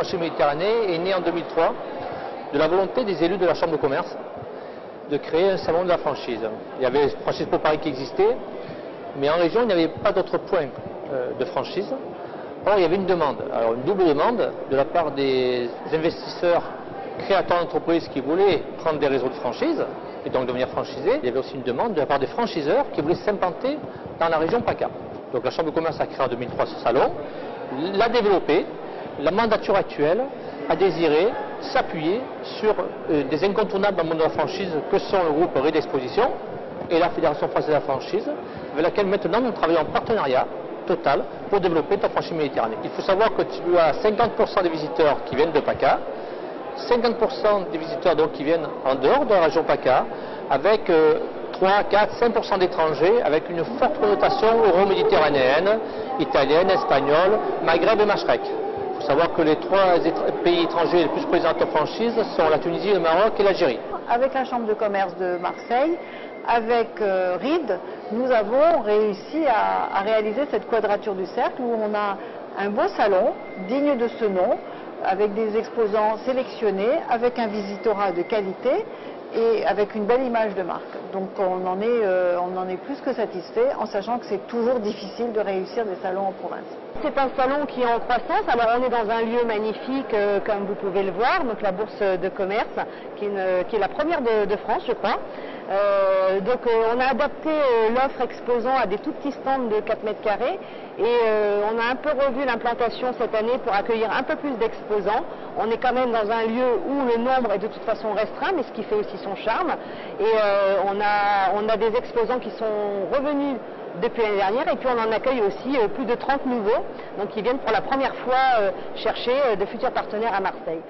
franchise Méditerranée est née en 2003 de la volonté des élus de la Chambre de commerce de créer un salon de la franchise. Il y avait Franchise pour Paris qui existait, mais en région, il n'y avait pas d'autres points de franchise. Or, il y avait une demande, alors une double demande de la part des investisseurs créateurs d'entreprises qui voulaient prendre des réseaux de franchise et donc devenir franchisés. Il y avait aussi une demande de la part des franchiseurs qui voulaient s'implanter dans la région PACA. Donc la Chambre de commerce a créé en 2003 ce salon, l'a développé. La mandature actuelle a désiré s'appuyer sur des incontournables dans le monde de la franchise que sont le groupe Ride Exposition et la Fédération française de la franchise, avec laquelle maintenant nous travaillons en partenariat total pour développer ta franchise Méditerranée. Il faut savoir que tu as 50% des visiteurs qui viennent de PACA, 50% des visiteurs donc qui viennent en dehors de la région PACA, avec 3, 4, 5% d'étrangers, avec une forte connotation euro-méditerranéenne, italienne, espagnole, Maghreb et Machrek. Il faut savoir que les 3 pays étrangers les plus présents en franchise sont la Tunisie, le Maroc et l'Algérie. Avec la Chambre de commerce de Marseille, avec RID, nous avons réussi à réaliser cette quadrature du cercle où on a un beau salon digne de ce nom, avec des exposants sélectionnés, avec un visitorat de qualité et avec une belle image de marque. Donc on en est plus que satisfait en sachant que c'est toujours difficile de réussir des salons en province. C'est un salon qui est en croissance. Alors on est dans un lieu magnifique comme vous pouvez le voir, donc la bourse de commerce qui est la première de France je crois. On a adapté l'offre exposant à des tout petits stands de 4 mètres carrés et on a un peu revu l'implantation cette année pour accueillir un peu plus d'exposants. On est quand même dans un lieu où le nombre est de toute façon restreint, mais ce qui fait aussi son charme. Et on a des exposants qui sont revenus depuis l'année dernière et puis on en accueille aussi plus de 30 nouveaux, donc qui viennent pour la première fois chercher de futurs partenaires à Marseille.